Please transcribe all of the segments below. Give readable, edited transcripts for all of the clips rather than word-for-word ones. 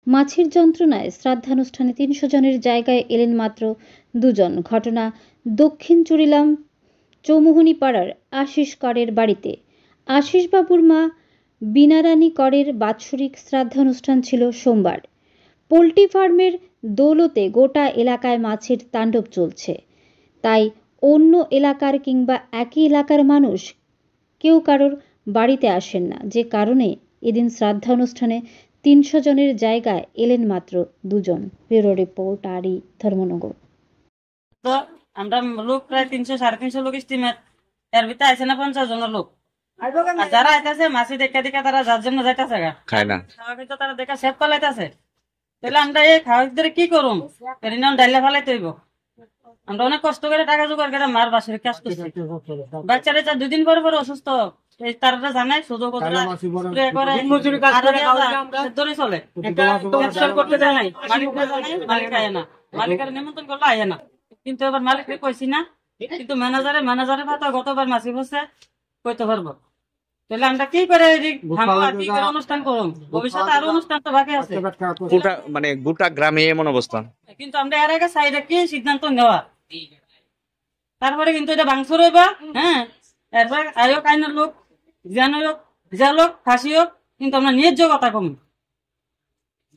মাছের যন্ত্রণায় শ্রাদ্ধানুষ্ঠানে ৩০০ জনের জায়গায় এলেন মাত্র ২ জন। ঘটনা দক্ষিণ চুরিলাম চৌমুহনী পাড়ার আশিস করের বাড়িতে। আশিসবাবুর মা বীণারানী করের বাৎসরিক শ্রাদ্ধানুষ্ঠান ছিল সোমবার। পোল্ট্রি ফার্মের দৌলতে গোটা এলাকায় মাছের তাণ্ডব চলছে, তাই অন্য এলাকার কিংবা একই এলাকার মানুষ কেউ কারোর বাড়িতে আসেন না, যে কারণে এদিন শ্রাদ্ধানুষ্ঠানে ৩০০ জনের জায়গায় এলেন মাত্র ২ জন। ব্যুরো রিপোর্ট, আরই, ধর্মনগর। তো আমরা লোক প্রায় ৩০০-৩৫০ লোক স্টিমের, এর ভিতরে আছে না ৫০ জনের লোক। আর যারা আইতাছে মাছি দেখা দেখা তারা যার জন্য যাইতাছে খায় না, খাওয়া কিন্তু তারা দেখা সেভ পালাইতাছে। তাহলে আমরা এই খাওয়ার ভিতরে কি করুম? ডাইলে ফালাইতে হইব। আমরা অনেক কষ্ট করে টাকা জোগাড় করে মার বাসের কাজ করছি। বাচ্চারা ২ দিন পরে পরে অসুস্থ, তারা জানাই সুযোগ চলে মালিক আয় না, মালিকের নিমন্ত্রণ করলে আয় না। কিন্তু এবার মালিককে কইছি না, কিন্তু ম্যানেজারের ভাতা গতবার মাসি বসে কইতে পারবো। তাহলে আমরা কি করে অনুষ্ঠান করুন? ভবিষ্যতে আরো অনুষ্ঠান তো বাকি আছে, মানে গোটা গ্রামে এমন অবস্থা। কিন্তু আমরা এর আগে সাইডে কি সিদ্ধান্ত নেওয়া, তারপরে কিন্তু এটা ভাঙচুর হইবা। হ্যাঁ, এরপরে আয়োগ আইনের লোক ভিজা লোক ফাঁসি হোক, কিন্তু আমরা ন্যায্য কথা কম।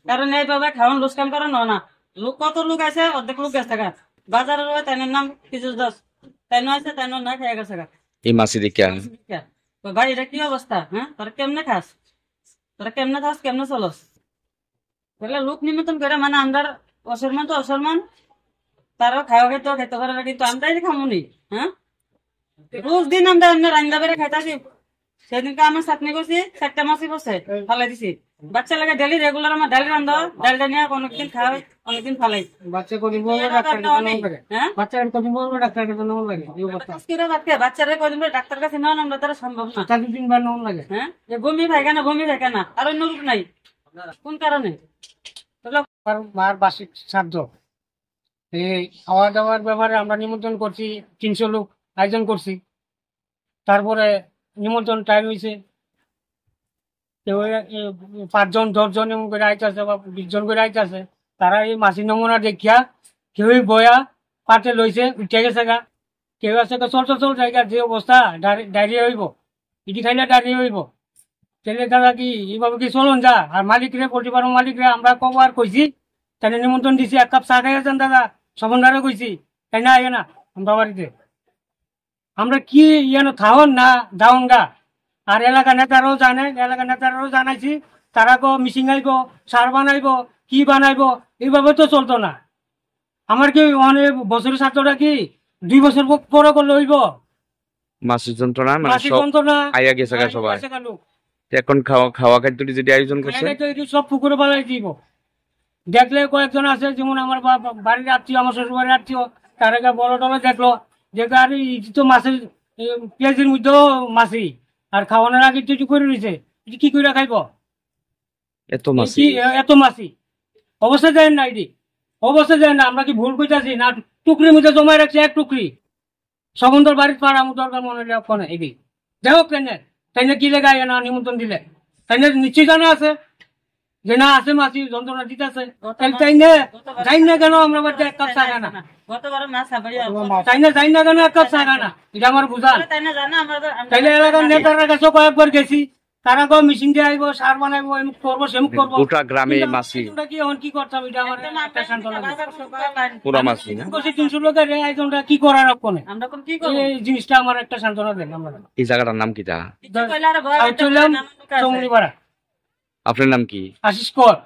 কারণ এইভাবে খাওয়ান লোকসান করা না। লোক কত লোক আছে, অর্ধেক লোক গেছে থাকা বাজারের হয়, তাই নাম কিছু দাস তাই আছে, তাই না খেয়ে গেছে এই মাসি দেখে ভাই এটা কি অবস্থা? হ্যাঁ, তোরা কেমনে খাস, কেমনে চলস? তাহলে লোক নিমন্ত্রণ করে মানে আমরা অসম্মান তো অসম্মান, তারাও খাওয়া খেতে পারে না, কিন্তু আমরাই খামুনি। হ্যাঁ, রোজ দিন আমরা রান্না বেড়ে খাইতাছি। সেদিনকে আমার চাটনি করছি, 4টা মাছি বসে ফালাই দিছি। বাচ্চা লাগে ডেলি রেগুলার আমার ডাল রান্ধা, ডালটা নিয়ে অনেকদিন খাওয়াই, অনেকদিন ফালাই। বাচ্চারা কদিন ডাক্তার কাছে নেওয়া আমরা তারা সম্ভব না। হ্যাঁ, বমি পায়খানা আর অন্য রূপ নাই। কোন কারণে? মার বার্ষিক শ্রাদ্ধ, এই খাওয়া দাওয়ার ব্যাপারে আমরা নিমন্ত্রণ করছি, ৩০০ লোক আয়োজন করছি। তারপরে নিমন্ত্রণ টাইম হয়েছে, ৫ জন ১০ জন এমন করে আইতেছে বা ২০ জন করে আইতেছে। তারা এই মাছি নমুনা দেখিয়া কেউই বয়া পাতে লইছে, উঠে গেছে গা। কেউ আছে চল জায়গার যে অবস্থা, ডায়রিয়া হইব, ইটি খাইলে ডায়রিয়া হইব। তাহলে দাদা কি এইভাবে কি চলুন যা। আর মালিকরে, পোল্ট্রি ফার্মের মালিকরে আমরা কবার কইছি, তাহলে নিমন্ত্রণ দিছি, 1 কাপ চা খাইয়াছেন দাদা, সবনদারে কইছি, তাই না আগে না আমরা বাড়িতে। আমরা কি খাওয়ান না দাওন গা। আর এলাকা নেতারাও জানাইছি, তারা মিশিং আইব, সার বানাইব, কি বানাইব, এইভাবে তো চলতো না। আমার কি অনেক বছরের ছাত্রটা কি 2 বছর পরে করলে হইব? মাছের যন্ত্রণা আইয়া গেছে সবাই। এখন খাওয়া খাদ্য যদি আয়োজন করছে সব পুকুরে পালাই দিব। দেখলে কয়েকজন আছে, যেমন আমার বাড়ির আত্মীয়, আমার শ্বশুর বাড়ির আত্মীয়, তার আগে বড় টলে দেখলো যে আর তো মাছের পেঁয়াজের মধ্যেও মাছি, আর খাওয়ানোর আগে একটু করে রয়েছে, কি করে খাইব? এত মাছি অবস্থা যায় না, এটি অবস্থা যায় না। আমরা কি ভুল করতেছি না? টুকরির মধ্যে জমায় রাখছি, 1 টুকরি সবন্দর বাড়ির পাড়া আমার দরকার মনে হয় এটি যাই হোক। তাই না কি লেগে না নিমন্ত্রণ দিলে, তাই না নিশ্চয়ই জানা আছে যে না আছে মাছি যন্ত্রণা দিতেছে, তাই না কেন আমরা বাড়িতে 1 কাপ চা খানা, তাই না কেন 1 কাপ চা খানা, এটা আমার বুঝা। তাইলে এলাকার নেতার কাছে কয়েকবার গেছি, তারা মেশিন দিয়ে আইব, সার বানাইবো, এমুক করবো সেমুক করবো। গোটা গ্রামে মাছি কি করতাম, এটা আমার একটা সান্ত্বনা। পুরা মাছি না ৩০০ লোকের আয়োজনটা কি করার এই জিনিসটা আমার একটা সান্ত্বনা দেন। আমরা এই জায়গাটার নাম কি? চৌমুহনী পাড়া। আপনার নাম কি? আশিস কর।